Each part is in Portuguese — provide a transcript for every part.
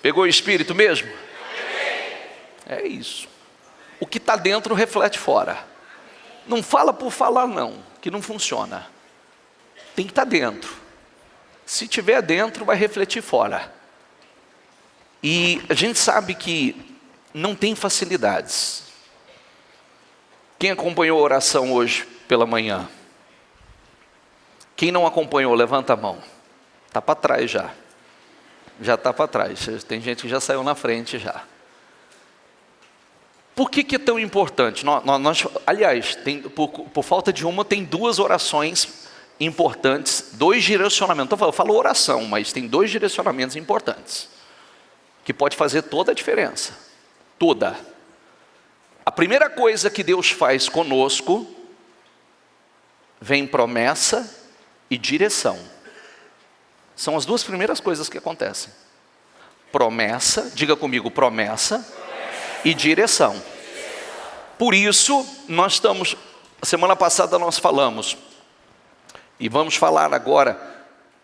Pegou o espírito mesmo? É isso. O que está dentro reflete fora. Não fala por falar não, que não funciona. Tem que estar dentro. Se tiver dentro, vai refletir fora. E a gente sabe que não tem facilidades. Quem acompanhou a oração hoje pela manhã? Quem não acompanhou, levanta a mão. Está para trás já. Já está para trás. Tem gente que já saiu na frente já. Por que é tão importante? Aliás, por falta de uma, tem duas orações importantes, dois direcionamentos. Eu falo oração, mas tem dois direcionamentos importantes, que pode fazer toda a diferença. Toda. A primeira coisa que Deus faz conosco, vem promessa e direção. São as duas primeiras coisas que acontecem. Promessa, diga comigo, promessa e direção. Por isso, semana passada nós falamos, e vamos falar agora,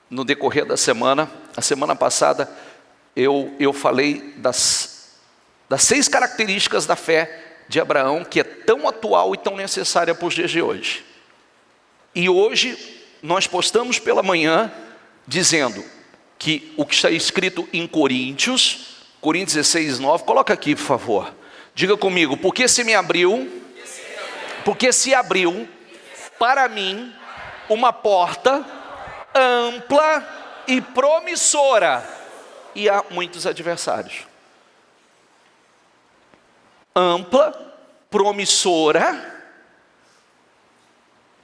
no decorrer da semana. A semana passada, eu falei das 6 características da fé de Abraão, que é tão atual e tão necessária para os dias de hoje. E hoje, nós postamos pela manhã, dizendo que o que está escrito em Coríntios 16, 9, coloca aqui por favor, diga comigo, porque se abriu para mim uma porta ampla e promissora, e há muitos adversários. Ampla, promissora,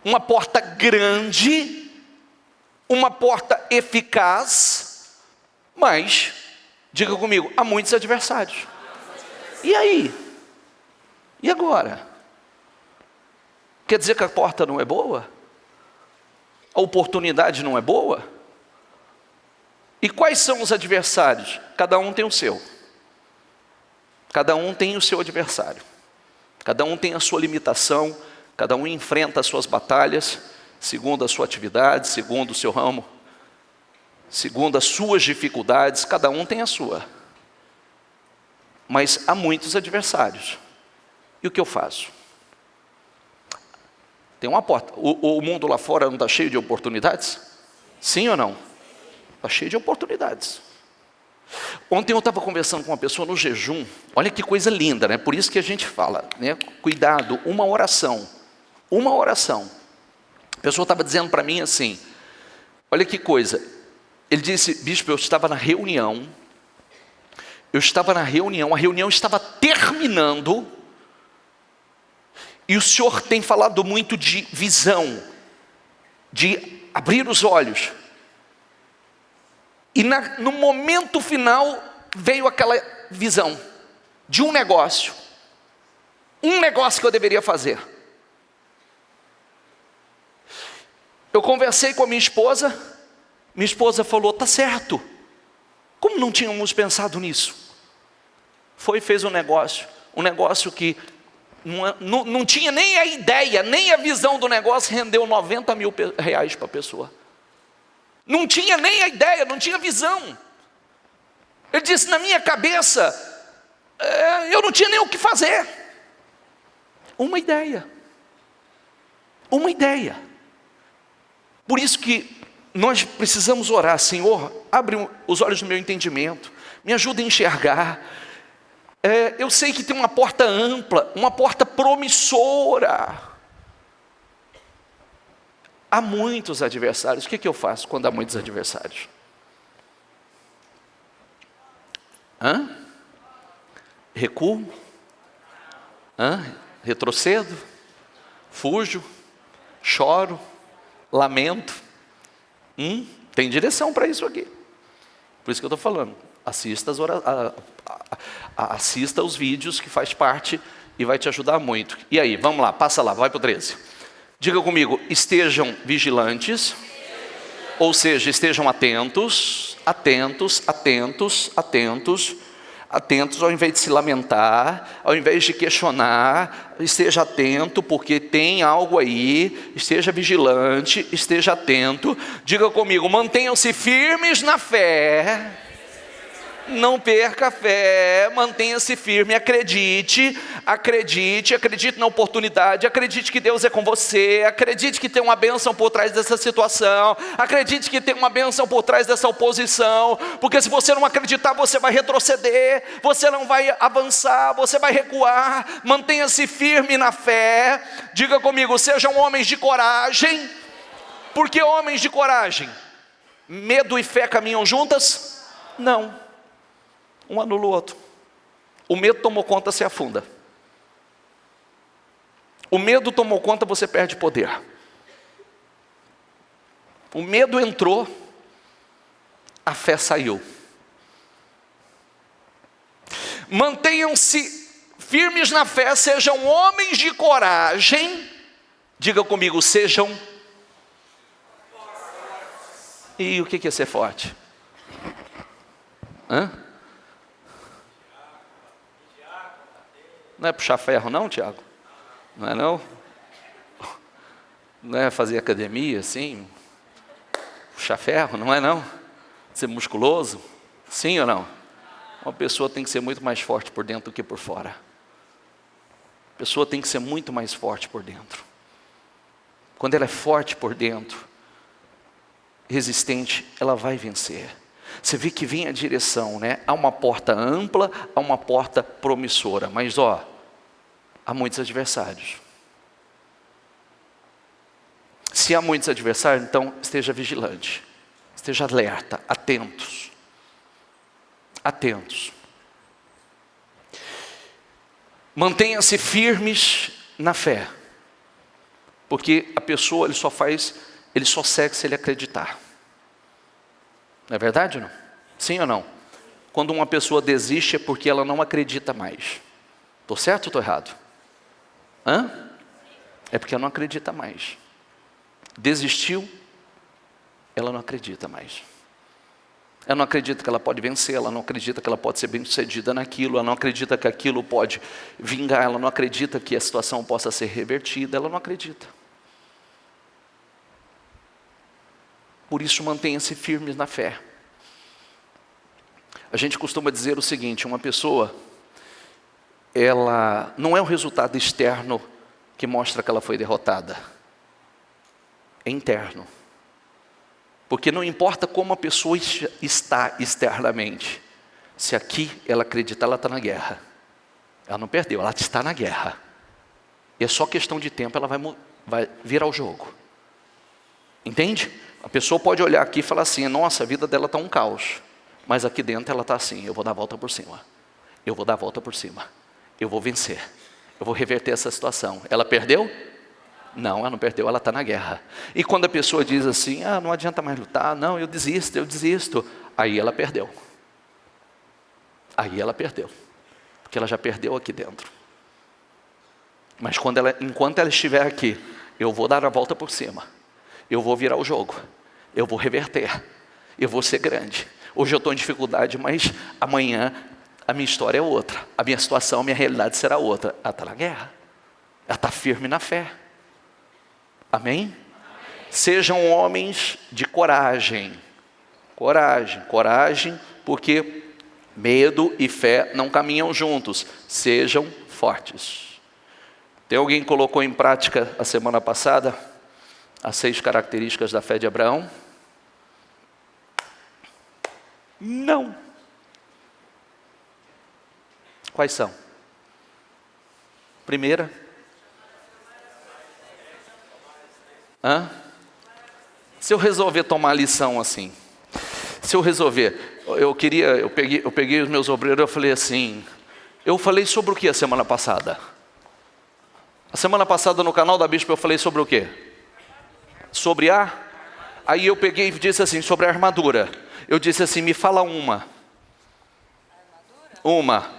uma porta grande, uma porta eficaz, mas, diga comigo, há muitos adversários. E aí? E agora? Quer dizer que a porta não é boa? A oportunidade não é boa? E quais são os adversários? Cada um tem o seu. Cada um tem o seu adversário. Cada um tem a sua limitação. Cada um enfrenta as suas batalhas, segundo a sua atividade, segundo o seu ramo, segundo as suas dificuldades. Cada um tem a sua. Mas há muitos adversários. E o que eu faço? Tem uma porta. O mundo lá fora não está cheio de oportunidades? Sim ou não? Está cheio de oportunidades. Ontem eu estava conversando com uma pessoa no jejum. Olha que coisa linda, né? Por isso que a gente fala, né? Cuidado, uma oração. Uma oração. A pessoa estava dizendo para mim assim, olha que coisa. Ele disse, bispo, eu estava na reunião. A reunião estava terminando. E o senhor tem falado muito de visão, de abrir os olhos. E no momento final veio aquela visão de um negócio que eu deveria fazer. Eu conversei com a minha esposa falou, tá certo. Como não tínhamos pensado nisso? Fez um negócio que não tinha nem a ideia, nem a visão do negócio, rendeu 90 mil reais para a pessoa. Não tinha nem a ideia, não tinha visão. Ele disse, na minha cabeça, eu não tinha nem o que fazer. Uma ideia. Por isso que nós precisamos orar, Senhor, abre os olhos do meu entendimento, me ajuda a enxergar. Eu sei que tem uma porta ampla, uma porta promissora. Há muitos adversários. O que eu faço quando há muitos adversários? Recuo? Retrocedo? Fujo? Choro? Lamento? Tem direção para isso aqui. Por isso que eu estou falando. Assista os vídeos que faz parte e vai te ajudar muito. E aí, vamos lá, passa lá, vai para o 13. Diga comigo, estejam vigilantes, ou seja, estejam atentos ao invés de se lamentar, ao invés de questionar, esteja atento, porque tem algo aí, esteja vigilante, esteja atento. Diga comigo, mantenham-se firmes na fé. Não perca a fé, mantenha-se firme, acredite na oportunidade, acredite que Deus é com você, acredite que tem uma bênção por trás dessa situação, acredite que tem uma bênção por trás dessa oposição, porque se você não acreditar, você vai retroceder, você não vai avançar, você vai recuar. Mantenha-se firme na fé. Diga comigo, sejam homens de coragem. Por que homens de coragem? Medo e fé caminham juntas? Não. Um anula o outro. O medo tomou conta, você afunda. O medo tomou conta, você perde poder. O medo entrou, a fé saiu. Mantenham-se firmes na fé, sejam homens de coragem. Diga comigo, sejam. E o que é ser forte? Não é puxar ferro não, Tiago? Não é não? Não é fazer academia assim? Puxar ferro, não é não? Ser musculoso? Sim ou não? Uma pessoa tem que ser muito mais forte por dentro do que por fora. A pessoa tem que ser muito mais forte por dentro. Quando ela é forte por dentro, resistente, ela vai vencer. Você vê que vem a direção, né? Há uma porta ampla, há uma porta promissora. Mas há muitos adversários. Se há muitos adversários, então esteja vigilante. Esteja alerta, atentos. Atentos. Mantenha-se firmes na fé. Porque a pessoa, ele só segue se ele acreditar. Não é verdade ou não? Sim ou não? Quando uma pessoa desiste é porque ela não acredita mais. Estou certo ou estou errado? É porque ela não acredita mais. Desistiu, ela não acredita mais. Ela não acredita que ela pode vencer, ela não acredita que ela pode ser bem-sucedida naquilo, ela não acredita que aquilo pode vingar, ela não acredita que a situação possa ser revertida, ela não acredita. Por isso, mantenha-se firmes na fé. A gente costuma dizer o seguinte, uma pessoa, ela não é o resultado externo que mostra que ela foi derrotada. É interno. Porque não importa como a pessoa está externamente, se aqui ela acreditar, ela está na guerra. Ela não perdeu, ela está na guerra. E é só questão de tempo, ela vai virar o jogo. Entende? A pessoa pode olhar aqui e falar assim, nossa, a vida dela está um caos. Mas aqui dentro ela está assim, eu vou dar a volta por cima. Eu vou dar a volta por cima. Eu vou vencer. Eu vou reverter essa situação. Ela perdeu? Não, ela não perdeu, ela está na guerra. E quando a pessoa diz assim, não adianta mais lutar, não, eu desisto. Aí ela perdeu. Aí ela perdeu. Porque ela já perdeu aqui dentro. Mas enquanto ela estiver aqui, eu vou dar a volta por cima. Eu vou virar o jogo. Eu vou reverter. Eu vou ser grande. Hoje eu estou em dificuldade, mas amanhã a minha história é outra. A minha situação, a minha realidade será outra. Ela está na guerra. Ela está firme na fé. Amém? Sejam homens de coragem. Coragem, porque medo e fé não caminham juntos. Sejam fortes. Tem alguém que colocou em prática a semana passada as 6 características da fé de Abraão? Não. Quais são? Primeira. Se eu resolver tomar lição assim, eu peguei os meus obreiros, eu falei assim, eu falei sobre o que a semana passada? A semana passada no canal da Bispo eu falei sobre o quê? Aí eu peguei e disse assim, sobre a armadura. Eu disse assim, me fala uma. Uma. A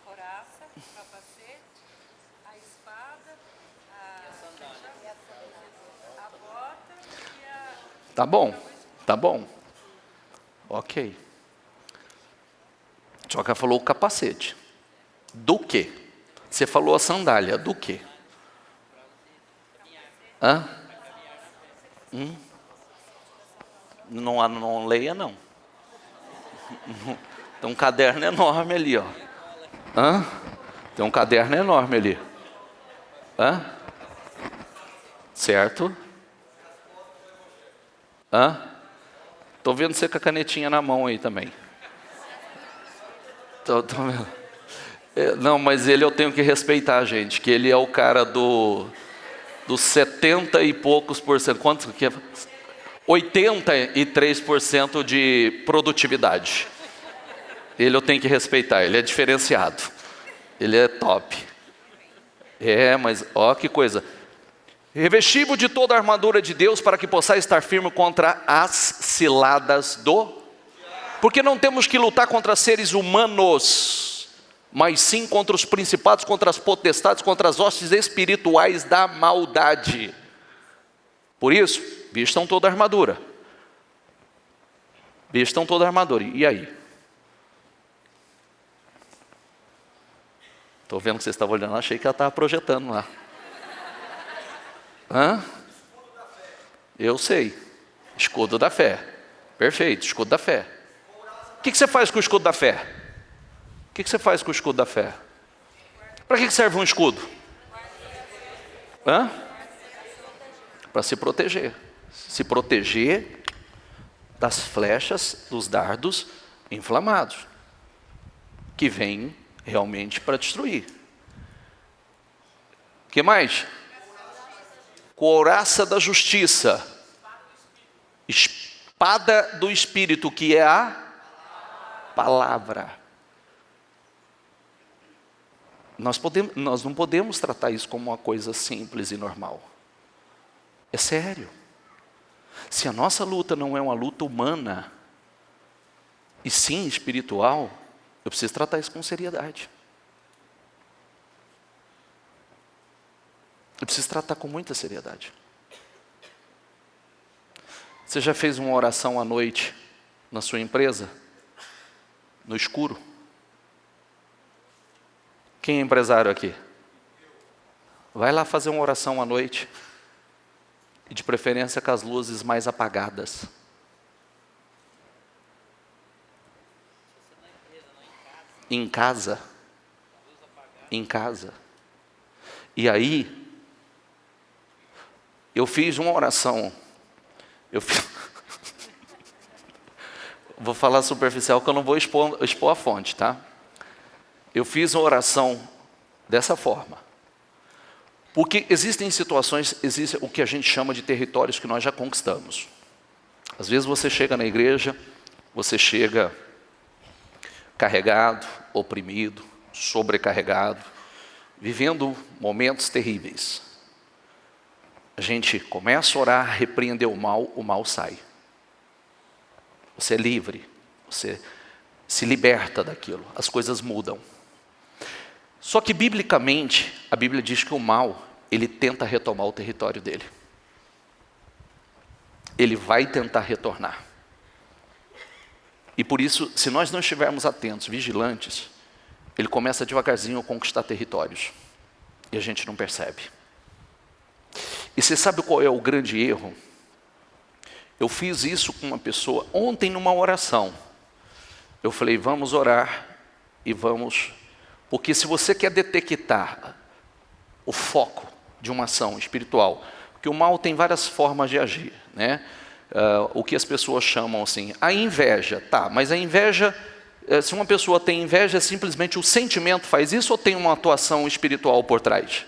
couraça, o capacete, a espada, a bota e a... Tá bom. Ok. Só que ela falou o capacete. Do quê? Você falou a sandália, do quê? Não leia não. Tem um caderno enorme ali, ó. Hã? Tem um caderno enorme ali. Hã? Certo? Hã? Tô vendo você com a canetinha na mão aí também. Tô vendo. Não, mas ele eu tenho que respeitar, gente, que ele é o cara dos 70 e poucos por cento. Quanto que é? 83% de produtividade. Ele eu tenho que respeitar, ele é diferenciado. Ele é top. Mas ó que coisa. Revesti-vos de toda a armadura de Deus para que possais estar firme contra as ciladas do... Porque não temos que lutar contra seres humanos, mas sim contra os principados, contra as potestades, contra as hostes espirituais da maldade. Por isso, vistam toda a armadura. Vistam toda a armadura. E aí? Estou vendo que vocês estavam olhando, achei que ela estava projetando lá. Hã? Eu sei. Escudo da fé. Perfeito, escudo da fé. O que você faz com o escudo da fé? O que você faz com o escudo da fé? Para que serve um escudo? Hã? Para se proteger. Se proteger das flechas, dos dardos inflamados, que vêm realmente para destruir. O que mais? Couraça da justiça. Espada do Espírito, que é a palavra. Nós não podemos tratar isso como uma coisa simples e normal. É sério. Se a nossa luta não é uma luta humana, e sim espiritual, eu preciso tratar isso com seriedade. Eu preciso tratar com muita seriedade. Você já fez uma oração à noite na sua empresa? No escuro? Quem é empresário aqui? Vai lá fazer uma oração à noite. E de preferência com as luzes mais apagadas. Em casa. Em casa. E aí, eu fiz uma oração. Vou falar superficial que eu não vou expor a fonte, tá? Eu fiz uma oração dessa forma. Porque existem situações, existe o que a gente chama de territórios que nós já conquistamos. Às vezes você chega na igreja, você chega carregado, oprimido, sobrecarregado, vivendo momentos terríveis. A gente começa a orar, repreender o mal sai. Você é livre, você se liberta daquilo, as coisas mudam. Só que biblicamente, a Bíblia diz que o mal, ele tenta retomar o território dele. Ele vai tentar retornar. E por isso, se nós não estivermos atentos, vigilantes, ele começa devagarzinho a conquistar territórios. E a gente não percebe. E você sabe qual é o grande erro? Eu fiz isso com uma pessoa ontem numa oração. Eu falei, vamos orar e vamos... Porque se você quer detectar o foco de uma ação espiritual, porque o mal tem várias formas de agir, né? O que as pessoas chamam assim, a inveja, tá, mas a inveja, se uma pessoa tem inveja, simplesmente o sentimento faz isso ou tem uma atuação espiritual por trás?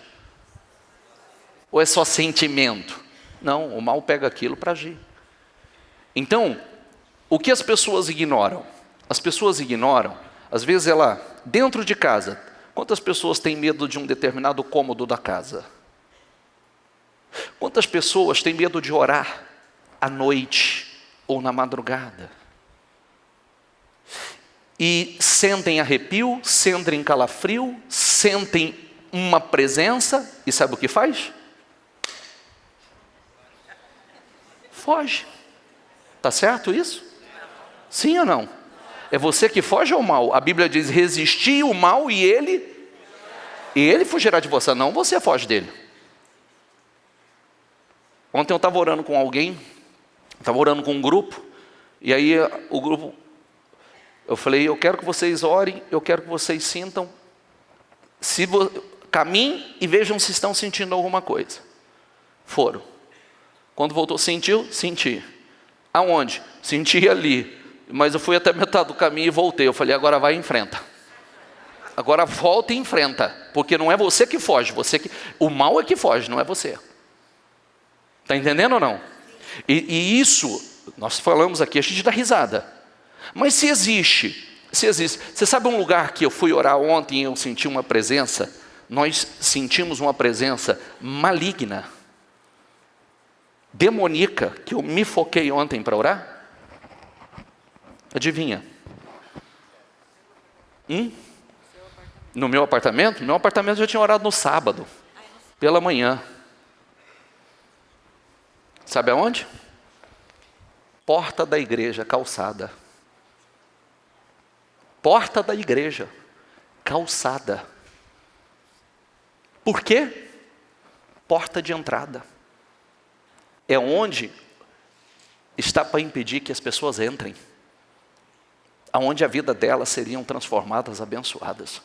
Ou é só sentimento? Não, o mal pega aquilo para agir. Então, o que as pessoas ignoram? As pessoas ignoram, às vezes ela, dentro de casa, quantas pessoas têm medo de um determinado cômodo da casa? Quantas pessoas têm medo de orar à noite ou na madrugada? E sentem arrepio, sentem calafrio, sentem uma presença, e sabe o que faz? Foge. Está certo isso? Sim ou não? É você que foge ao mal. A Bíblia diz, resistir o mal e ele fugirá de você, não você foge dele. Ontem eu estava orando com alguém, estava orando com um grupo, e aí o grupo, Eu falei, eu quero que vocês orem, eu quero que vocês sintam, caminhem e vejam se estão sentindo alguma coisa. Foram. Quando voltou, sentiu? Senti. Aonde? Senti ali. Mas eu fui até metade do caminho e voltei. Eu falei, agora vai e enfrenta. Agora volta e enfrenta. Porque não é você que foge. O mal é que foge, não é você. Está entendendo ou não? E isso, nós falamos aqui, a gente dá risada. Mas se existe. Você sabe um lugar que eu fui orar ontem e eu senti uma presença? Nós sentimos uma presença maligna, demoníaca, que eu me foquei ontem para orar. Adivinha? No meu apartamento? No meu apartamento eu já tinha orado no sábado, pela manhã. Sabe aonde? Porta da igreja, calçada. Porta da igreja, calçada. Por quê? Porta de entrada. É onde está para impedir que as pessoas entrem. Aonde a vida delas seriam transformadas, abençoadas.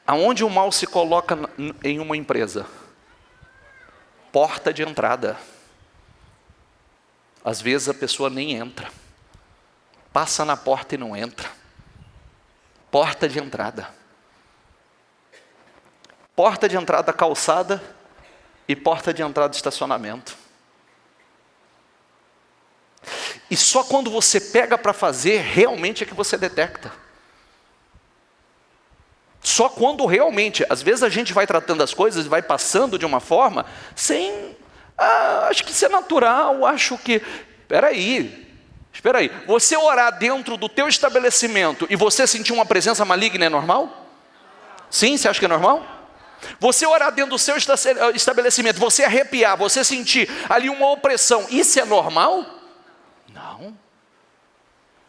Aonde o mal se coloca em uma empresa? Porta de entrada. Às vezes a pessoa nem entra. Passa na porta e não entra. Porta de entrada. Porta de entrada calçada e porta de entrada de estacionamento. E só quando você pega para fazer, realmente é que você detecta. Só quando realmente, às vezes a gente vai tratando as coisas e vai passando de uma forma, sem, acho que isso é natural, acho que, espera aí, você orar dentro do teu estabelecimento e você sentir uma presença maligna é normal? Sim, você acha que é normal? Você orar dentro do seu estabelecimento, você arrepiar, você sentir ali uma opressão, isso é normal? Não.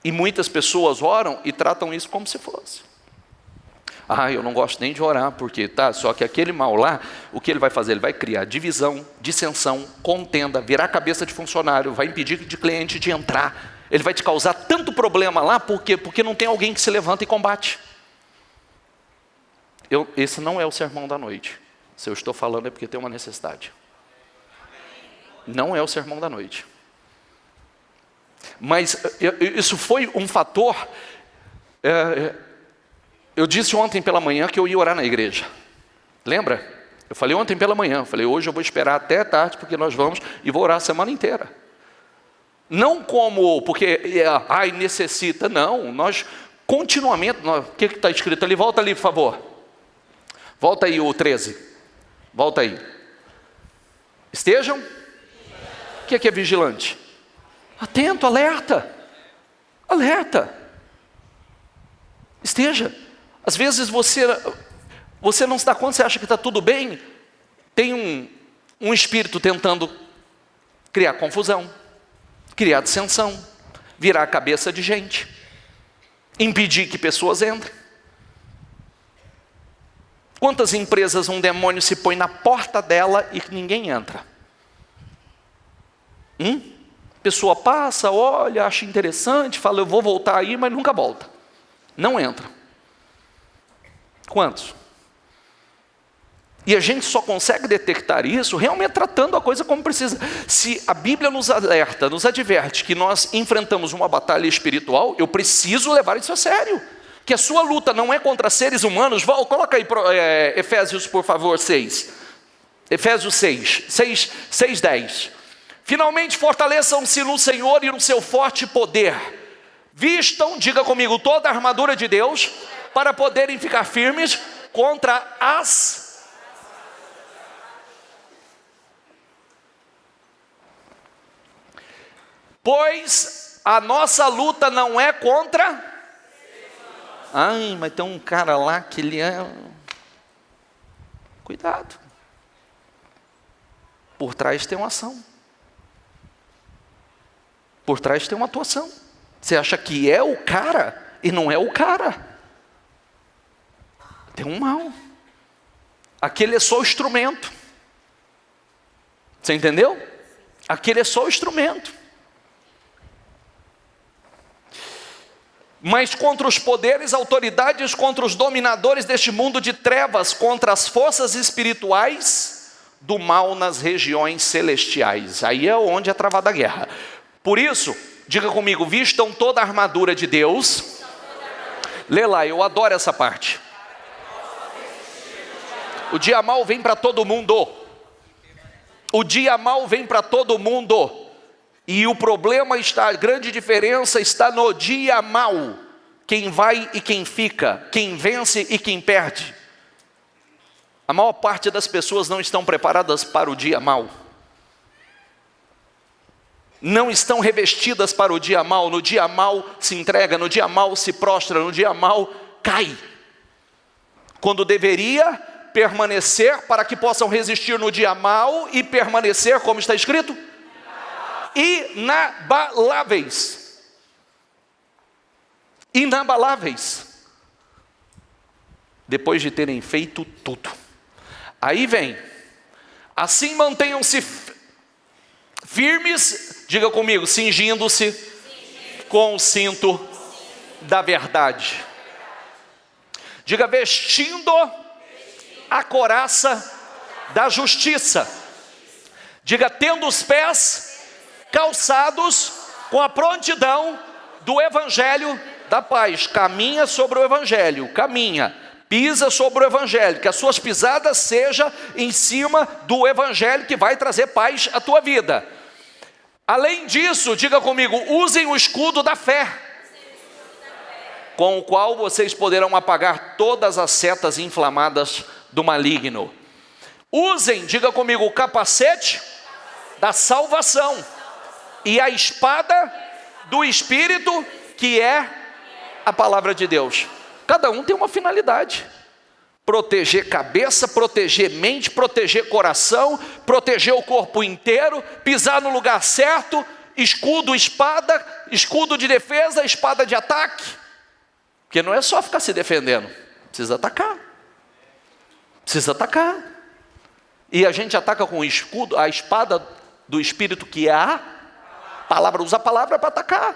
E muitas pessoas oram e tratam isso como se fosse. Eu não gosto nem de orar, porque só que aquele mal lá, o que ele vai fazer? Ele vai criar divisão, dissensão, contenda, virar cabeça de funcionário, vai impedir de cliente de entrar. Ele vai te causar tanto problema lá, porque não tem alguém que se levanta e combate. Esse não é o sermão da noite. Se eu estou falando é porque tem uma necessidade. Não é o sermão da noite. Mas isso foi um fator. Eu disse ontem pela manhã que eu ia orar na igreja. Lembra? Eu falei ontem pela manhã. Eu falei, hoje eu vou esperar até tarde, porque nós vamos e vou orar a semana inteira. Não como, porque necessita. Não, nós continuamente. O que está escrito ali? Volta ali, por favor. Volta aí o 13. Volta aí. Estejam? O que é vigilante? Atento, alerta. Alerta. Esteja. Às vezes você não se dá conta, você acha que está tudo bem. Tem um espírito tentando criar confusão, criar dissensão, virar a cabeça de gente, impedir que pessoas entrem. Quantas empresas um demônio se põe na porta dela e ninguém entra? Pessoa passa, olha, acha interessante, fala, eu vou voltar aí, mas nunca volta. Não entra. Quantos? E a gente só consegue detectar isso realmente tratando a coisa como precisa. Se a Bíblia nos alerta, nos adverte que nós enfrentamos uma batalha espiritual, eu preciso levar isso a sério. Que a sua luta não é contra seres humanos. Coloca aí Efésios, por favor, 6. Efésios 6, 10. Finalmente fortaleçam-se no Senhor e no seu forte poder. Vistam, diga comigo, toda a armadura de Deus, para poderem ficar firmes contra as... Pois a nossa luta não é contra... mas tem um cara lá que ele é... Cuidado. Por trás tem uma ação. Por trás tem uma atuação. Você acha que é o cara e não é o cara. Tem um mal. Aquele é só o instrumento. Você entendeu? Aquele é só o instrumento. mas contra os poderes, autoridades, contra os dominadores deste mundo de trevas, contra as forças espirituais do mal nas regiões celestiais. Aí é onde é travada a guerra. Por isso, diga comigo, vistam toda a armadura de Deus. Lê lá, eu adoro essa parte. O dia mau vem para todo mundo. O dia mau vem para todo mundo. E o problema está, a grande diferença está no dia mau. Quem vai e quem fica, quem vence e quem perde. A maior parte das pessoas não estão preparadas para o dia mau. Não estão revestidas para o dia mau. No dia mau se entrega, no dia mau se prostra, no dia mau cai. Quando deveria permanecer para que possam resistir no dia mau e permanecer, como está escrito? Inabaláveis. Inabaláveis. Depois de terem feito tudo. Aí vem. Assim mantenham-se firmes, diga comigo, cingindo-se com o cinto da verdade. Diga, vestindo a couraça da justiça. Diga, tendo os pés calçados com a prontidão do evangelho da paz. Caminha sobre o evangelho, caminha, pisa sobre o evangelho, que as suas pisadas sejam em cima do evangelho que vai trazer paz à tua vida. Além disso, diga comigo, usem o escudo da fé, com o qual vocês poderão apagar todas as setas inflamadas do maligno. Usem, diga comigo, o capacete da salvação e a espada do Espírito, que é a palavra de Deus. Cada um tem uma finalidade: proteger cabeça, proteger mente, proteger coração, proteger o corpo inteiro, pisar no lugar certo, escudo, espada, escudo de defesa, espada de ataque. Porque não é só ficar se defendendo, precisa atacar. Precisa atacar. E a gente ataca com o escudo, a espada do Espírito, que é a palavra. Usa a palavra para atacar.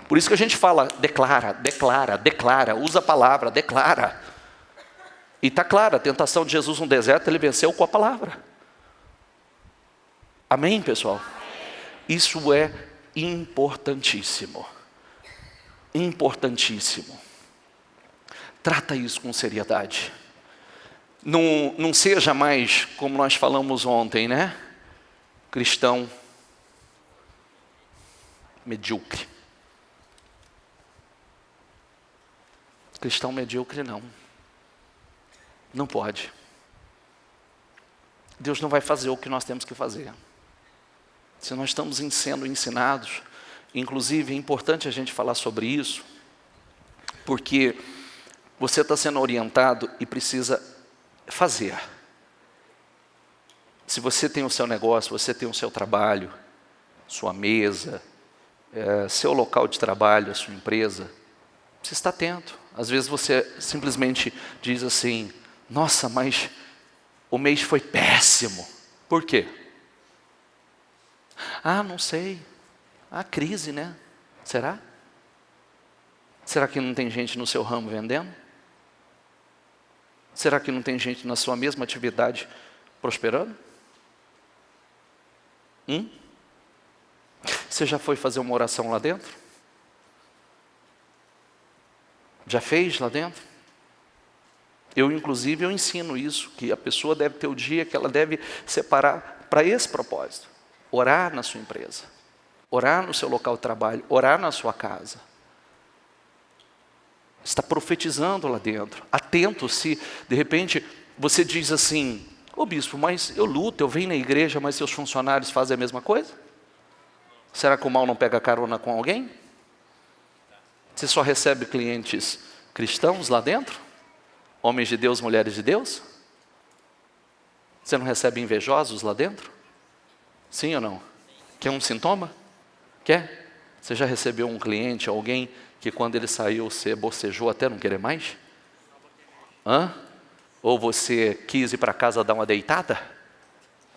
Por isso que a gente fala, declara, declara, declara. Usa a palavra, declara. E está claro, a tentação de Jesus no deserto, ele venceu com a palavra. Amém, pessoal? Isso é importantíssimo. Importantíssimo. Trata isso com seriedade. Não seja mais, como nós falamos ontem, né? Cristão medíocre. Cristão medíocre não. Não pode. Deus não vai fazer o que nós temos que fazer. Se nós estamos sendo ensinados, inclusive é importante a gente falar sobre isso, porque você está sendo orientado e precisa fazer. Se você tem o seu negócio, você tem o seu trabalho, sua mesa, seu local de trabalho, a sua empresa, você está atento. Às vezes você simplesmente diz assim, nossa, mas o mês foi péssimo. Por quê? Ah, não sei. A crise, né? Será? Será que não tem gente no seu ramo vendendo? Será que não tem gente na sua mesma atividade prosperando? Você já foi fazer uma oração lá dentro? Já fez lá dentro? Eu ensino isso, que a pessoa deve ter o dia que ela deve separar para esse propósito. Orar na sua empresa, orar no seu local de trabalho, orar na sua casa. Está profetizando lá dentro. Atento se, de repente, você diz assim, ô bispo, mas eu luto, eu venho na igreja, mas seus funcionários fazem a mesma coisa? Será que o mal não pega carona com alguém? Você só recebe clientes cristãos lá dentro? Homens de Deus, mulheres de Deus? Você não recebe invejosos lá dentro? Sim ou não? Quer um sintoma? Quer? Você já recebeu um cliente, alguém que quando ele saiu você bocejou até não querer mais? Ou você quis ir para casa dar uma deitada?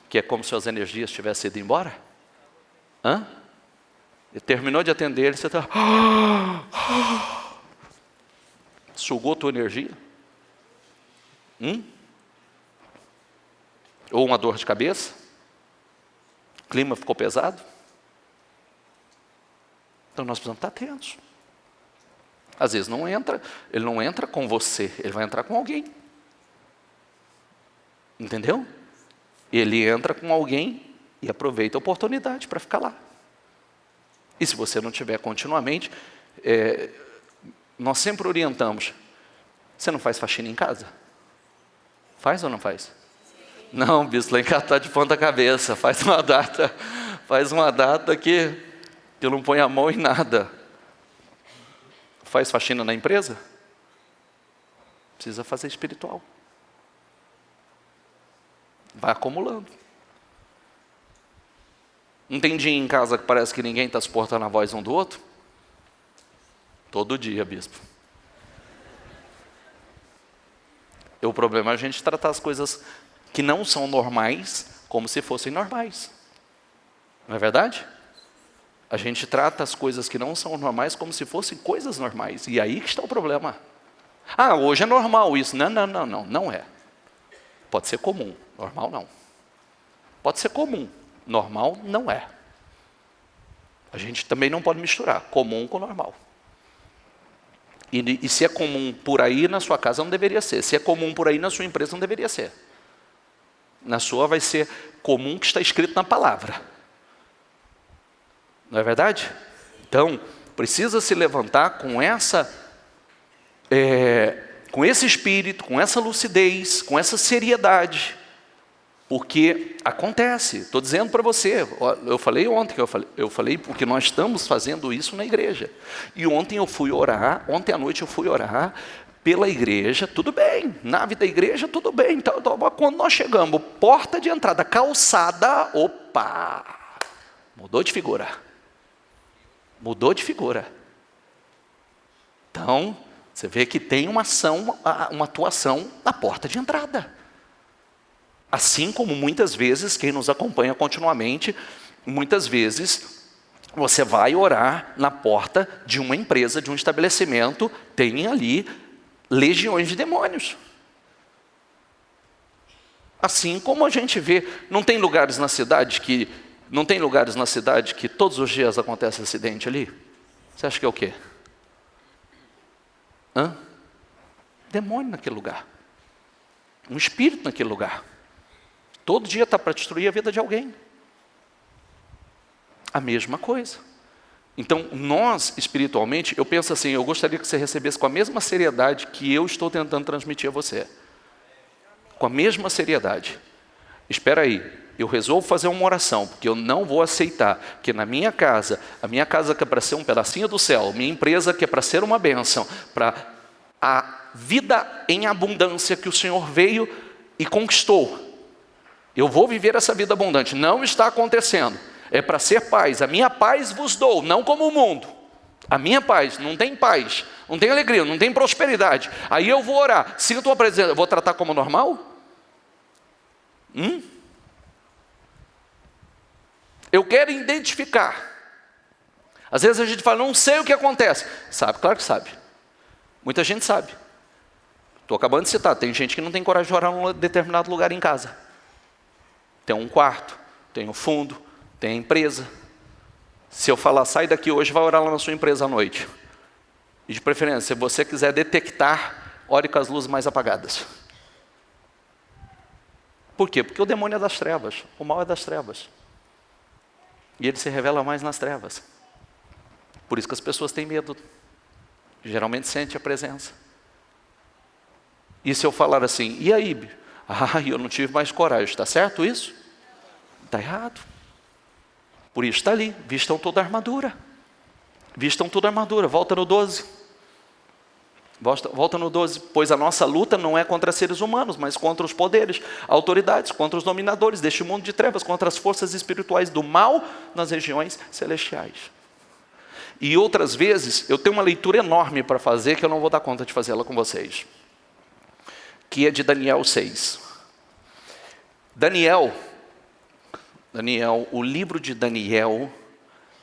Que é como se as energias tivessem ido embora? Ele terminou de atender, você está... Sugou tua energia? Ou uma dor de cabeça? O clima ficou pesado? Então nós precisamos estar atentos. Às vezes ele não entra com você, ele vai entrar com alguém. Entendeu? Ele entra com alguém e aproveita a oportunidade para ficar lá. E se você não tiver continuamente, nós sempre orientamos. Você não faz faxina em casa? Faz ou não faz? Não, bispo, lá em casa está de ponta cabeça. Faz uma data que eu não ponho a mão em nada. Faz faxina na empresa? Precisa fazer espiritual. Vai acumulando. Não tem dia em casa que parece que ninguém está suportando a voz um do outro? Todo dia, bispo. O problema é a gente tratar as coisas que não são normais como se fossem normais. Não é verdade? A gente trata as coisas que não são normais como se fossem coisas normais. E aí que está o problema. Hoje é normal isso. Não é. Pode ser comum, normal não. Pode ser comum, normal não é. A gente também não pode misturar comum com normal. E se é comum por aí, na sua casa não deveria ser. Se é comum por aí, na sua empresa não deveria ser. Na sua vai ser comum que está escrito na palavra. Não é verdade? Então, precisa se levantar com com esse espírito, com essa lucidez, com essa seriedade. Porque acontece, estou dizendo para você, eu falei ontem, eu falei porque nós estamos fazendo isso na igreja. E ontem à noite eu fui orar pela igreja, tudo bem, nave da igreja, tudo bem. Então, quando nós chegamos, porta de entrada, calçada, opa, mudou de figura. Mudou de figura. Então, você vê que tem uma atuação na porta de entrada. Assim como muitas vezes, quem nos acompanha continuamente, muitas vezes você vai orar na porta de uma empresa, de um estabelecimento, tem ali legiões de demônios. Assim como a gente vê, não tem lugares na cidade que todos os dias acontece acidente ali? Você acha que é o quê? Demônio naquele lugar. Um espírito naquele lugar. Todo dia está para destruir a vida de alguém. A mesma coisa. Então, nós, espiritualmente, eu penso assim, eu gostaria que você recebesse com a mesma seriedade que eu estou tentando transmitir a você. Com a mesma seriedade. Espera aí, eu resolvo fazer uma oração, porque eu não vou aceitar que na minha casa, a minha casa que é para ser um pedacinho do céu, minha empresa que é para ser uma bênção, para a vida em abundância que o Senhor veio e conquistou. Eu vou viver essa vida abundante. Não está acontecendo. É para ser paz. A minha paz vos dou, não como o mundo. A minha paz, não tem paz, não tem alegria, não tem prosperidade. Aí eu vou orar. Sinto a presença, eu vou tratar como normal? Eu quero identificar. Às vezes a gente fala, não sei o que acontece. Sabe, claro que sabe. Muita gente sabe. Estou acabando de citar, tem gente que não tem coragem de orar em um determinado lugar em casa. Tem um quarto, tem um fundo, tem a empresa. Se eu falar, sai daqui hoje, vai orar lá na sua empresa à noite. E de preferência, se você quiser detectar, ore com as luzes mais apagadas. Por quê? Porque o demônio é das trevas, o mal é das trevas. E ele se revela mais nas trevas. Por isso que as pessoas têm medo. Geralmente sentem a presença. E se eu falar assim, e aí? Eu não tive mais coragem, está certo isso? Está errado. Por isso está ali, vistam toda a armadura. Vistam toda a armadura, volta no 12. Volta no 12, pois a nossa luta não é contra seres humanos, mas contra os poderes, autoridades, contra os dominadores deste mundo de trevas, contra as forças espirituais do mal nas regiões celestiais. E outras vezes, eu tenho uma leitura enorme para fazer, que eu não vou dar conta de fazê-la com vocês. Que é de Daniel 6. Daniel, o livro de Daniel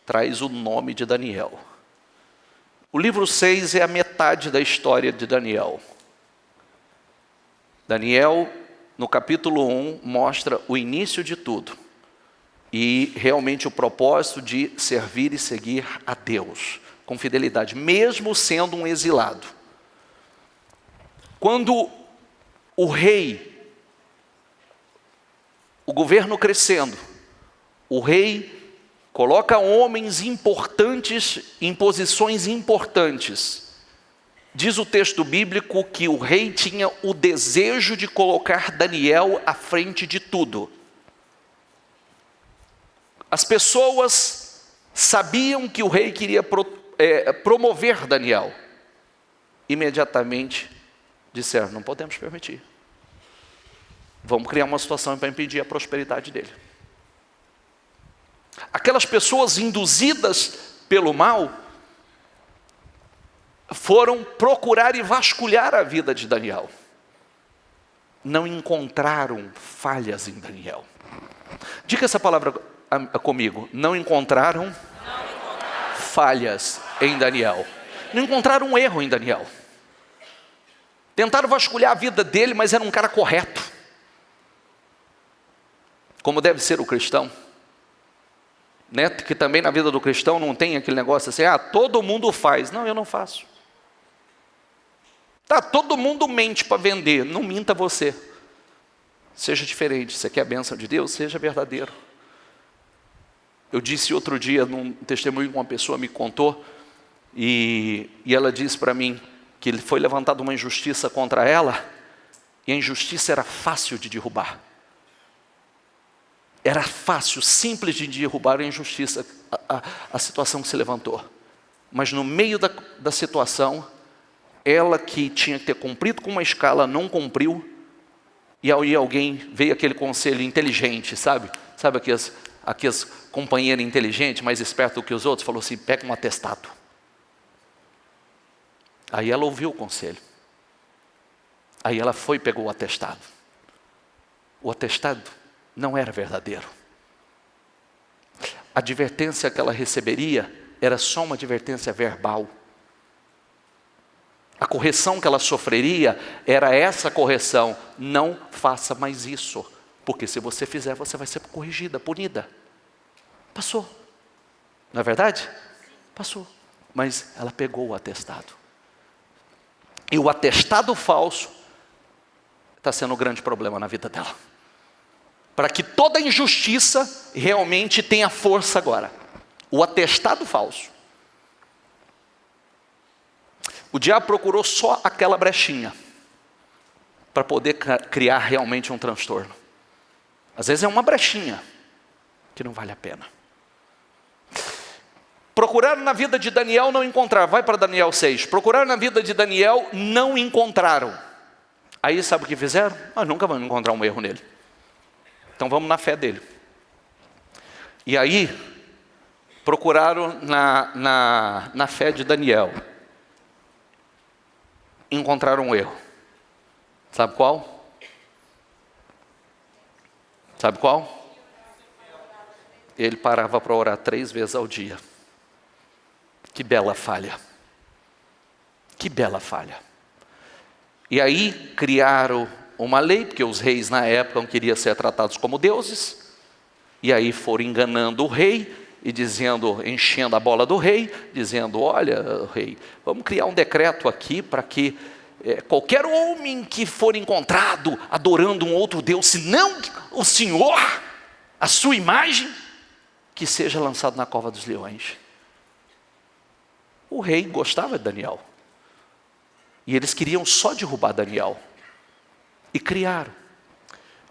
traz o nome de Daniel. O livro 6 é a metade da história de Daniel. Daniel, no capítulo 1, mostra o início de tudo. E realmente o propósito de servir e seguir a Deus com fidelidade, mesmo sendo um exilado. Quando o rei, o governo crescendo, o rei coloca homens importantes em posições importantes. Diz o texto bíblico que o rei tinha o desejo de colocar Daniel à frente de tudo. As pessoas sabiam que o rei queria promover Daniel. Imediatamente disseram: não podemos permitir. Vamos criar uma situação para impedir a prosperidade dele. Aquelas pessoas induzidas pelo mal foram procurar e vasculhar a vida de Daniel. Não encontraram falhas em Daniel. Diga essa palavra comigo. Não encontraram falhas em Daniel. Não encontraram um erro em Daniel. Tentaram vasculhar a vida dele, mas era um cara correto. Como deve ser o cristão. Né? Que também na vida do cristão não tem aquele negócio assim: todo mundo faz. Não, eu não faço. Todo mundo mente para vender. Não minta você. Seja diferente. Você quer a bênção de Deus? Seja verdadeiro. Eu disse outro dia, num testemunho que uma pessoa me contou, e ela disse para mim que foi levantada uma injustiça contra ela, e a injustiça era fácil de derrubar. Era fácil, simples de derrubar a injustiça, a situação que se levantou. Mas no meio da situação, ela que tinha que ter cumprido com uma escala, não cumpriu, e aí alguém veio aquele conselho inteligente, sabe? Sabe aqueles companheiros inteligentes, mais espertos do que os outros, falou assim: pega um atestado. Aí ela ouviu o conselho. Aí ela foi e pegou o atestado. O atestado não era verdadeiro. A advertência que ela receberia era só uma advertência verbal. A correção que ela sofreria era essa correção: não faça mais isso, porque se você fizer, você vai ser corrigida, punida. Passou. Não é verdade? Passou. Mas ela pegou o atestado. E o atestado falso está sendo um grande problema na vida dela. Para que toda injustiça realmente tenha força agora. O atestado falso. O diabo procurou só aquela brechinha para poder criar realmente um transtorno. Às vezes é uma brechinha que não vale a pena. Procuraram na vida de Daniel, não encontraram. Vai para Daniel 6. Procuraram na vida de Daniel, não encontraram. Aí sabe o que fizeram? Nós nunca vamos encontrar um erro nele. Então vamos na fé dele. E aí, procuraram na fé de Daniel. Encontraram um erro. Sabe qual? Sabe qual? Ele parava para orar 3 vezes ao dia. Que bela falha. Que bela falha. E aí criaram uma lei, porque os reis na época não queriam ser tratados como deuses. E aí foram enganando o rei e dizendo, enchendo a bola do rei, dizendo: olha, rei, vamos criar um decreto aqui para que qualquer homem que for encontrado adorando um outro Deus, senão o Senhor, a sua imagem, que seja lançado na cova dos leões. O rei gostava de Daniel. E eles queriam só derrubar Daniel. E criaram.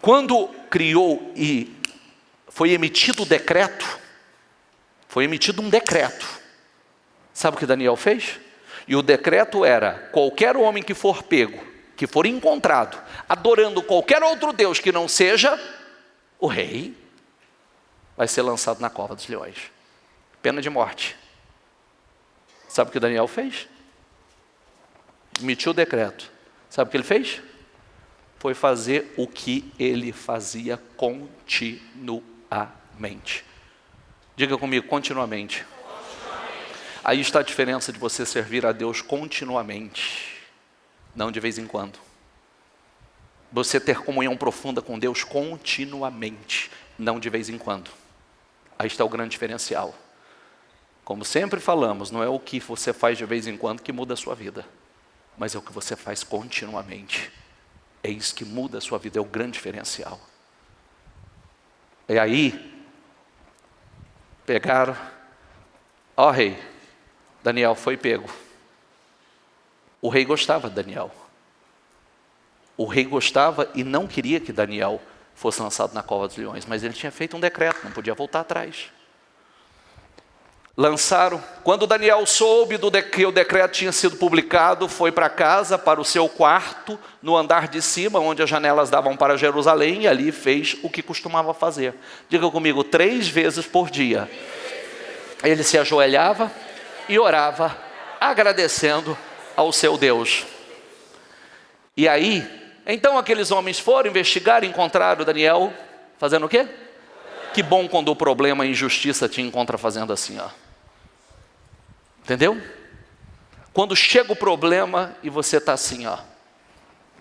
Quando criou e foi emitido o decreto, foi emitido um decreto. Sabe o que Daniel fez? E o decreto era: qualquer homem que for pego, que for encontrado, adorando qualquer outro Deus que não seja o rei, vai ser lançado na cova dos leões. Pena de morte. Sabe o que Daniel fez? Emitiu o decreto. Sabe o que ele fez? Foi fazer o que ele fazia continuamente. Diga comigo, continuamente. Aí está a diferença de você servir a Deus continuamente, não de vez em quando. Você ter comunhão profunda com Deus continuamente, não de vez em quando. Aí está o grande diferencial. Como sempre falamos, não é o que você faz de vez em quando que muda a sua vida, mas é o que você faz continuamente. É isso que muda a sua vida, é o grande diferencial. E aí, pegaram, rei, Daniel foi pego. O rei gostava de Daniel. O rei gostava e não queria que Daniel fosse lançado na cova dos leões, mas ele tinha feito um decreto, não podia voltar atrás. Lançaram, quando Daniel soube que o decreto tinha sido publicado, foi para casa, para o seu quarto, no andar de cima, onde as janelas davam para Jerusalém, e ali fez o que costumava fazer. Diga comigo, 3 vezes por dia. Ele se ajoelhava e orava, agradecendo ao seu Deus. E aí, então aqueles homens foram investigar e encontraram Daniel, fazendo o quê? Que bom quando o problema, a injustiça te encontra fazendo assim, ó. Entendeu? Quando chega o problema e você está assim, ó,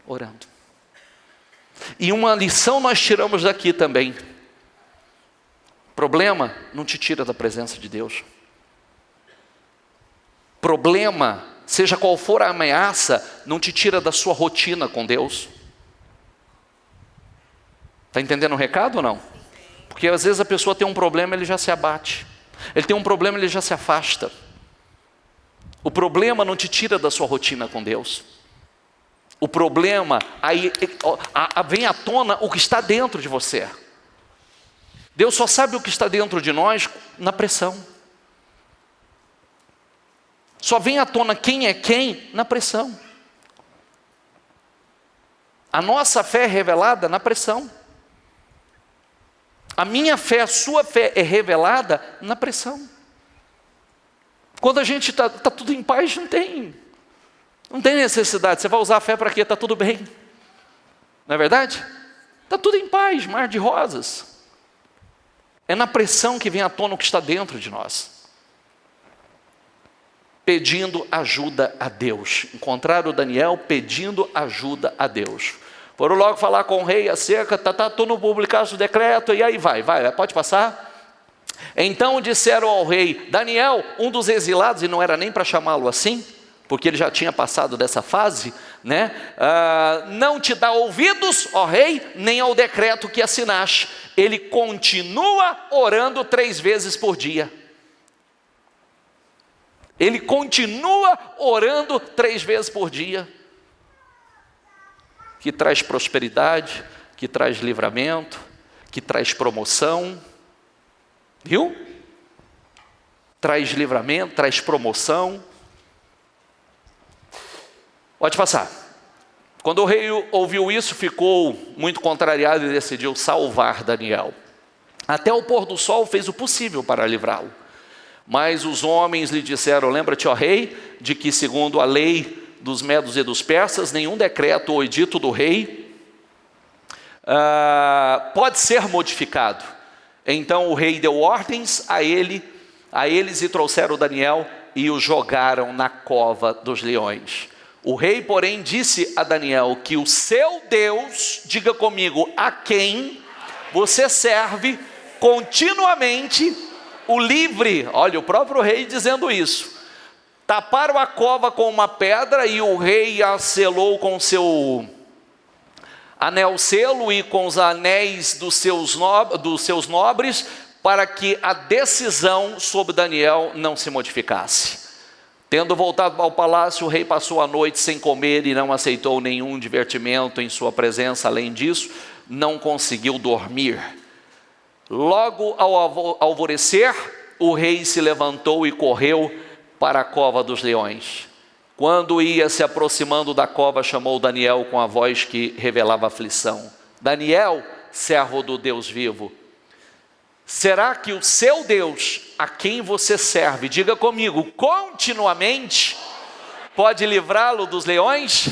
orando. E uma lição nós tiramos daqui também. Problema não te tira da presença de Deus. Problema, seja qual for a ameaça, não te tira da sua rotina com Deus. Está entendendo o recado ou não? Porque às vezes a pessoa tem um problema, ele já se abate. Ele tem um problema, ele já se afasta. O problema não te tira da sua rotina com Deus. O problema, aí vem à tona o que está dentro de você. Deus só sabe o que está dentro de nós na pressão. Só vem à tona quem é quem na pressão. A nossa fé é revelada na pressão. A minha fé, a sua fé é revelada na pressão. Quando a gente está tudo em paz, não tem necessidade. Você vai usar a fé para quê? Está tudo bem. Não é verdade? Está tudo em paz, mar de rosas. É na pressão que vem à tona o que está dentro de nós. Pedindo ajuda a Deus. Encontraram Daniel pedindo ajuda a Deus. Foram logo falar com o rei acerca, tu não publicaste o decreto, e aí vai, pode passar? Então disseram ao rei, Daniel, um dos exilados, e não era nem para chamá-lo assim, porque ele já tinha passado dessa fase, né? Não te dá ouvidos, ó rei, nem ao decreto que assinaste. Ele continua orando 3 vezes por dia. Ele continua orando 3 vezes por dia. Que traz prosperidade, que traz livramento, que traz promoção. Viu? Traz livramento, traz promoção. Pode passar. Quando o rei ouviu isso, ficou muito contrariado e decidiu salvar Daniel. Até o pôr do sol fez o possível para livrá-lo. Mas os homens lhe disseram, lembra-te, ó rei, de que segundo a lei dos medos e dos persas, nenhum decreto ou edito do rei pode ser modificado. Então o rei deu ordens a eles e trouxeram Daniel e o jogaram na cova dos leões. O rei, porém, disse a Daniel que o seu Deus, diga comigo, a quem você serve continuamente, o livre. Olha, o próprio rei dizendo isso. Taparam a cova com uma pedra e o rei a selou com seu anel selo e com os anéis dos seus nobres, para que a decisão sobre Daniel não se modificasse. Tendo voltado ao palácio, o rei passou a noite sem comer e não aceitou nenhum divertimento em sua presença. Além disso, não conseguiu dormir. Logo ao alvorecer, o rei se levantou e correu para a cova dos leões. Quando ia se aproximando da cova, chamou Daniel com a voz que revelava aflição. Daniel, servo do Deus vivo, será que o seu Deus, a quem você serve, diga comigo, continuamente, pode livrá-lo dos leões?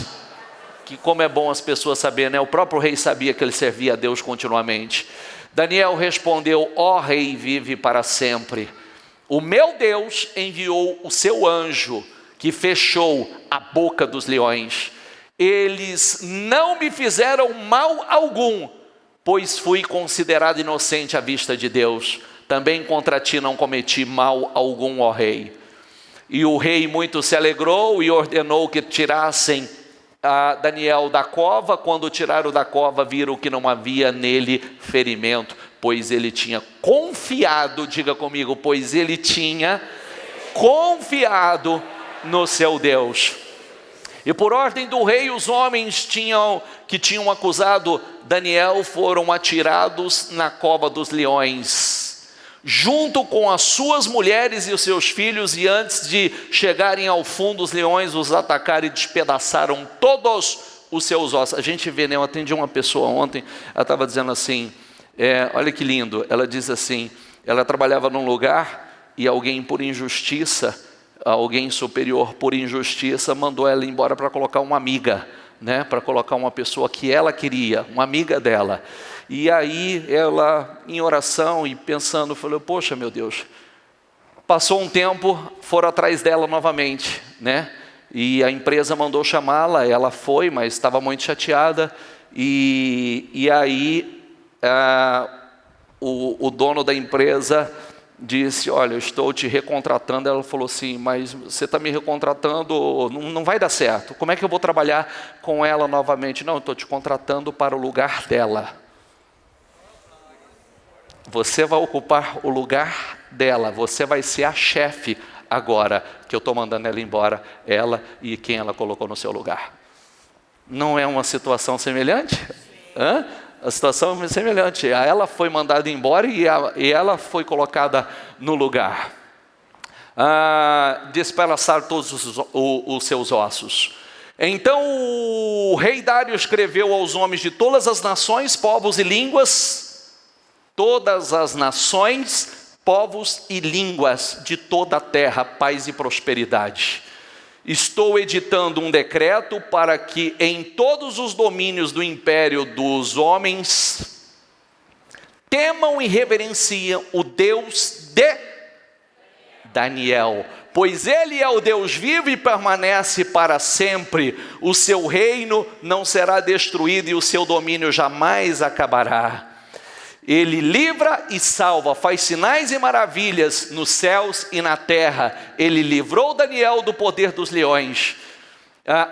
Que como é bom as pessoas saberem, né? O próprio rei sabia que ele servia a Deus continuamente. Daniel respondeu, ó rei, vive para sempre. O meu Deus enviou o seu anjo, que fechou a boca dos leões. Eles não me fizeram mal algum, pois fui considerado inocente à vista de Deus. Também contra ti não cometi mal algum, ó rei. E o rei muito se alegrou e ordenou que tirassem Daniel da cova. Quando tiraram da cova, viram que não havia nele ferimento, pois ele tinha confiado, diga comigo, pois ele tinha confiado no seu Deus. E por ordem do rei, os homens que tinham acusado Daniel foram atirados na cova dos leões, junto com as suas mulheres e os seus filhos, e antes de chegarem ao fundo, os leões os atacaram e despedaçaram todos os seus ossos. A gente vê, né? Eu atendi uma pessoa ontem, ela estava dizendo assim, olha que lindo, ela diz assim, ela trabalhava num lugar e alguém por injustiça, alguém superior por injustiça, mandou ela embora para colocar uma amiga, né? Para colocar uma pessoa que ela queria, uma amiga dela. E aí ela, em oração e pensando, falou, poxa meu Deus, passou um tempo, foram atrás dela novamente, né? E a empresa mandou chamá-la, ela foi, mas estava muito chateada, e aí o dono da empresa disse, olha, eu estou te recontratando. Ela falou assim, mas você está me recontratando, não vai dar certo, como é que eu vou trabalhar com ela novamente? Não, eu estou te contratando para o lugar dela. Você vai ocupar o lugar dela, você vai ser a chefe agora, que eu estou mandando ela embora, ela e quem ela colocou no seu lugar. Não é uma situação semelhante? Hã? A situação é semelhante. Ela foi mandada embora e ela foi colocada no lugar. Despedaçar todos os seus ossos. Então o rei Dário escreveu aos homens de todas as nações, povos e línguas, todas as nações, povos e línguas de toda a terra, paz e prosperidade. Estou editando um decreto para que em todos os domínios do império dos homens temam e reverenciem o Deus de Daniel, pois ele é o Deus vivo e permanece para sempre. O seu reino não será destruído e o seu domínio jamais acabará. Ele livra e salva, faz sinais e maravilhas nos céus e na terra. Ele livrou Daniel do poder dos leões.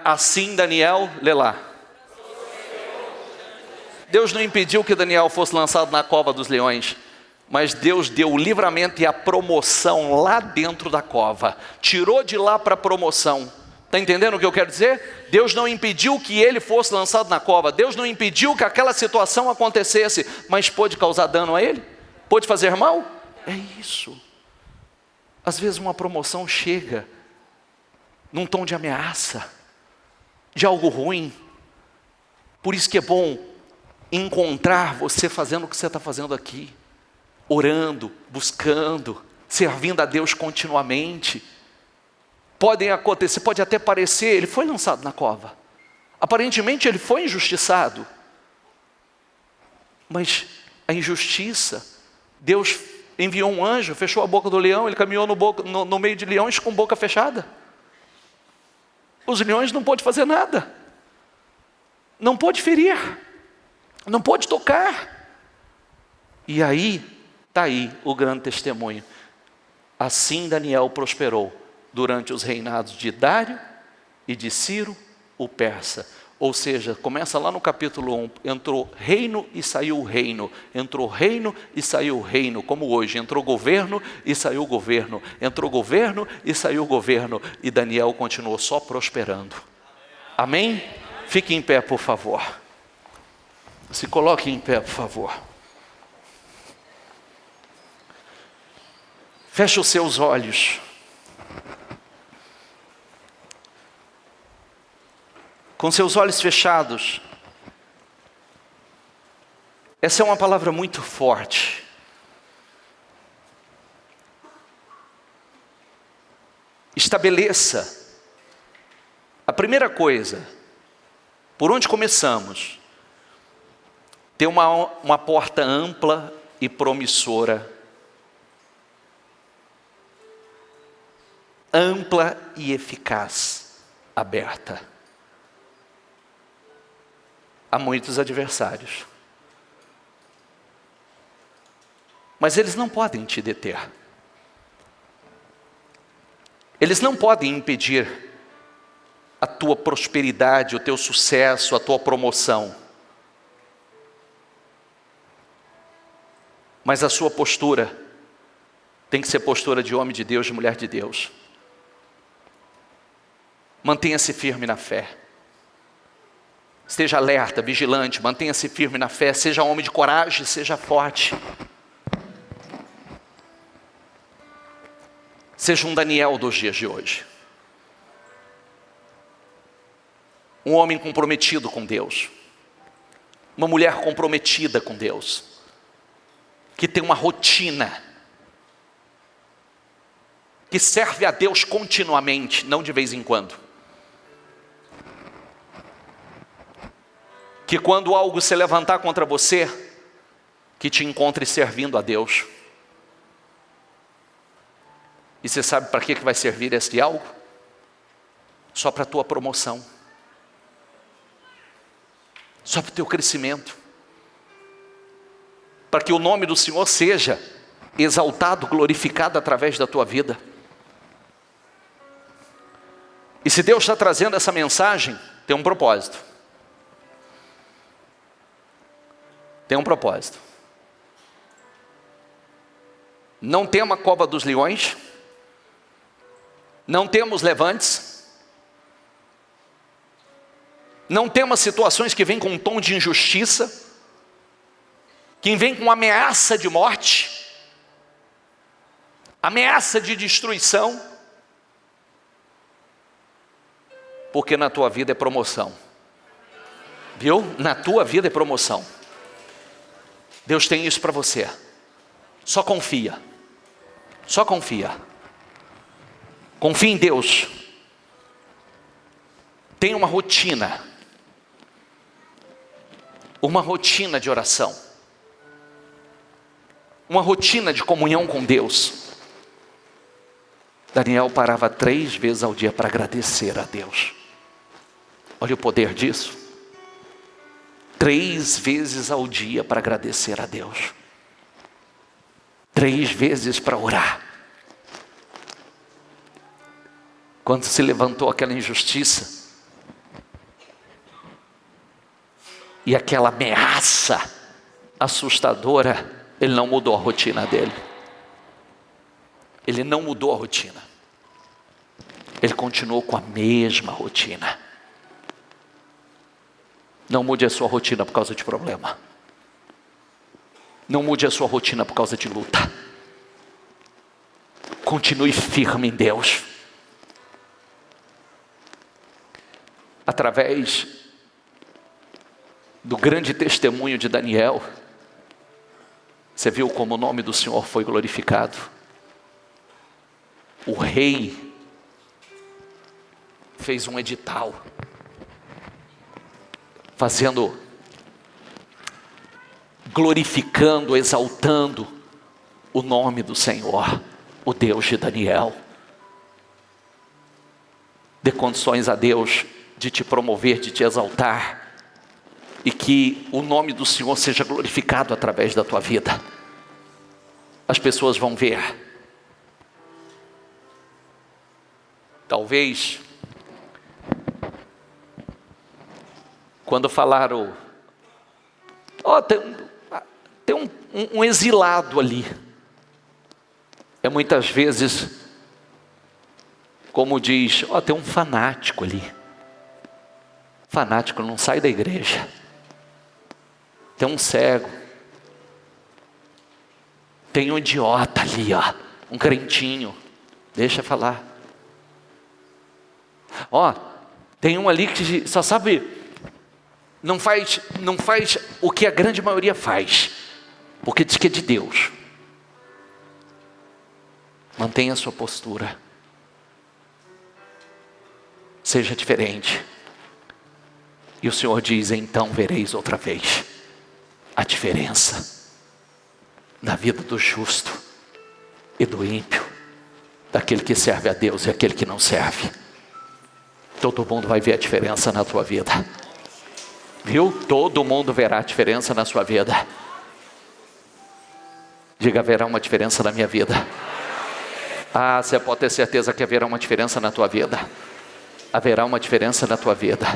Assim Daniel, lê lá. Deus não impediu que Daniel fosse lançado na cova dos leões, mas Deus deu o livramento e a promoção lá dentro da cova. Tirou de lá para promoção. Está entendendo o que eu quero dizer? Deus não impediu que ele fosse lançado na cova. Deus não impediu que aquela situação acontecesse, mas pôde causar dano a ele? Pôde fazer mal? É isso. Às vezes uma promoção chega num tom de ameaça, de algo ruim. Por isso que é bom encontrar você fazendo o que você está fazendo aqui. Orando, buscando, servindo a Deus continuamente. Podem acontecer, pode até parecer, ele foi lançado na cova. Aparentemente ele foi injustiçado. Mas a injustiça, Deus enviou um anjo, fechou a boca do leão, ele caminhou no meio de leões com boca fechada. Os leões não pôde fazer nada. Não pôde ferir. Não pôde tocar. E aí, está aí o grande testemunho. Assim Daniel prosperou durante os reinados de Dário e de Ciro, o persa. Ou seja, começa lá no capítulo 1, entrou reino e saiu reino, entrou reino e saiu reino, como hoje, entrou governo e saiu governo, entrou governo e saiu governo, e Daniel continuou só prosperando. Amém? Fique em pé, por favor. Se coloque em pé, por favor. Feche os seus olhos. Com seus olhos fechados. Essa é uma palavra muito forte. Estabeleça. A primeira coisa, por onde começamos? Ter uma porta ampla e promissora ampla e eficaz, aberta. Há muitos adversários, mas eles não podem te deter. Eles não podem impedir a tua prosperidade, o teu sucesso, a tua promoção. Mas a sua postura tem que ser postura de homem de Deus, de mulher de Deus. Mantenha-se firme na fé. Esteja alerta, vigilante, mantenha-se firme na fé, seja homem de coragem, seja forte. Seja um Daniel dos dias de hoje. Um homem comprometido com Deus. Uma mulher comprometida com Deus. Que tem uma rotina. Que serve a Deus continuamente, não de vez em quando. Que quando algo se levantar contra você, que te encontre servindo a Deus. E você sabe para que vai servir este algo? Só para a tua promoção. Só para o teu crescimento. Para que o nome do Senhor seja exaltado, glorificado através da tua vida. E se Deus está trazendo essa mensagem, tem um propósito. Tem um propósito. Não tema a cova dos leões. Não temos levantes. Não temos situações que vêm com um tom de injustiça, que vêm com ameaça de morte, ameaça de destruição, porque na tua vida é promoção. Viu? Na tua vida é promoção. Deus tem isso para você. Só confia. Só confia. Confia em Deus. Tenha uma rotina. Uma rotina de oração. Uma rotina de comunhão com Deus. Daniel parava 3 vezes ao dia para agradecer a Deus. Olha o poder disso. 3 vezes ao dia para agradecer a Deus. 3 vezes para orar. Quando se levantou aquela injustiça e aquela ameaça assustadora, ele não mudou a rotina dele. Ele não mudou a rotina. Ele continuou com a mesma rotina. Não mude a sua rotina por causa de problema. Não mude a sua rotina por causa de luta. Continue firme em Deus. Através do grande testemunho de Daniel, você viu como o nome do Senhor foi glorificado. O rei fez um edital, glorificando, exaltando o nome do Senhor, o Deus de Daniel. Dê condições a Deus de te promover, de te exaltar, e que o nome do Senhor seja glorificado através da tua vida. As pessoas vão ver. Talvez, quando falaram, tem um exilado ali. É muitas vezes, como diz, tem um fanático ali. Fanático não sai da igreja. Tem um cego. Tem um idiota ali, um crentinho. Deixa falar. Tem um ali que só sabe, não faz o que a grande maioria faz, porque diz que é de Deus. Mantenha a sua postura. Seja diferente. E o Senhor diz, então vereis outra vez a diferença na vida do justo e do ímpio. daquele que serve a Deus e aquele que não serve. Todo mundo vai ver a diferença na tua vida. Viu? Todo mundo verá a diferença na sua vida. Diga, haverá uma diferença na minha vida. Ah, você pode ter certeza que haverá uma diferença na tua vida. Haverá uma diferença na tua vida.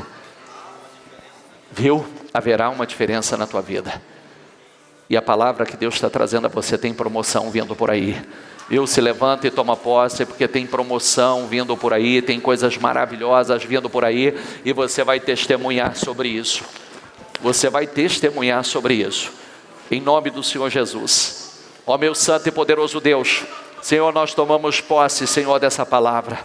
Viu? Haverá uma diferença na tua vida. E a palavra que Deus está trazendo a você, tem promoção vindo por aí. Viu? Se levanta e toma posse, porque tem promoção vindo por aí, tem coisas maravilhosas vindo por aí, e você vai testemunhar sobre isso. Você vai testemunhar sobre isso. Em nome do Senhor Jesus. Ó meu santo e poderoso Deus, Senhor, nós tomamos posse, Senhor, dessa palavra.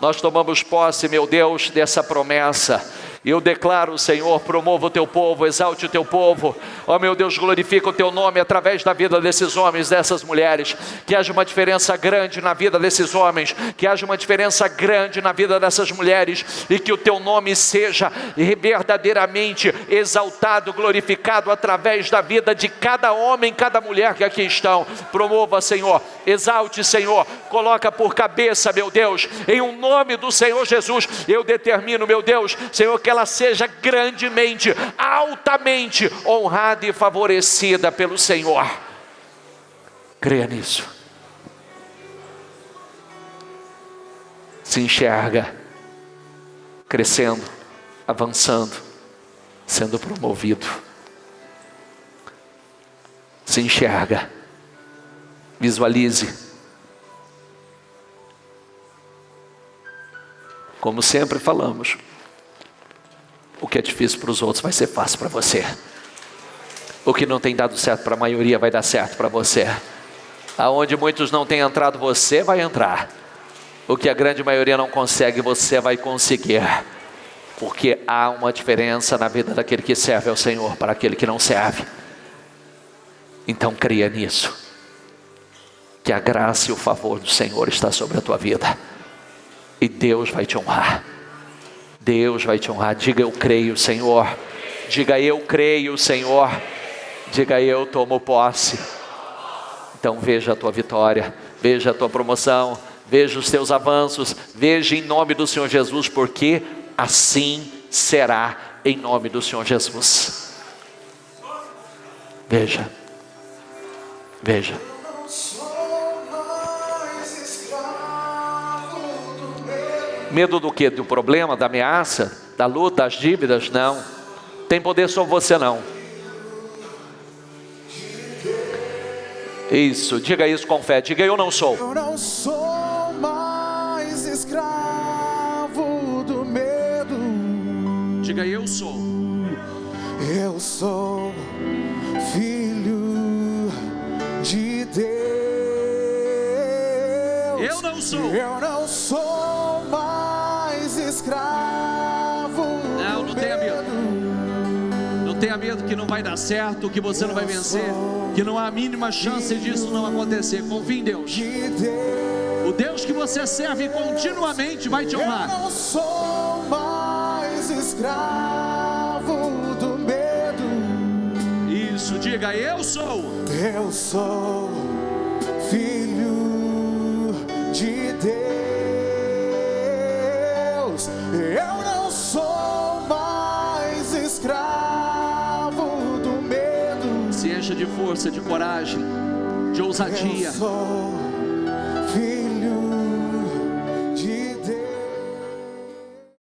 Nós tomamos posse, meu Deus, dessa promessa. Eu declaro, Senhor, promova o teu povo, exalte o teu povo. Ó meu Deus, glorifica o teu nome através da vida desses homens, dessas mulheres. Que haja uma diferença grande na vida desses homens, que haja uma diferença grande na vida dessas mulheres, e que o teu nome seja verdadeiramente exaltado, glorificado através da vida de cada homem, cada mulher que aqui estão. Promova, Senhor, exalte, Senhor, coloca por cabeça, meu Deus, em um nome do Senhor Jesus. Eu determino, meu Deus, Senhor, que ela seja grandemente, altamente honrada e favorecida pelo Senhor. Creia nisso. Se enxerga crescendo, avançando, sendo promovido. Se enxerga, visualize. Como sempre falamos, o que é difícil para os outros vai ser fácil para você. O que não tem dado certo para a maioria vai dar certo para você. Aonde muitos não têm entrado, você vai entrar. O que a grande maioria não consegue, você vai conseguir. Porque há uma diferença na vida daquele que serve ao Senhor para aquele que não serve. Então creia nisso. Que a graça e o favor do Senhor está sobre a tua vida. E Deus vai te honrar. Deus vai te honrar. Diga, eu creio, Senhor. Diga, eu creio, Senhor. Diga, eu tomo posse. Então veja a tua vitória, veja a tua promoção, veja os teus avanços, veja em nome do Senhor Jesus, porque assim será em nome do Senhor Jesus. Veja, veja. Medo do quê? Do problema, da ameaça, da luta, das dívidas? Não. Tem poder sobre você não. Isso, diga isso com fé. Diga, eu não sou. Eu não sou mais escravo do medo. Diga, eu sou. Eu sou filho de Deus. Eu não sou. Eu não sou mais escravo. Não, não tenha medo. Não tenha medo que não vai dar certo, que você não vai vencer, que não há a mínima chance disso não acontecer. Confie em Deus. O Deus que você serve continuamente vai te honrar. Eu não sou mais escravo do medo. Isso, diga, eu sou. Eu sou filho de Deus. Eu não sou mais escravo do medo. Se encha de força, de coragem, de ousadia. Eu sou filho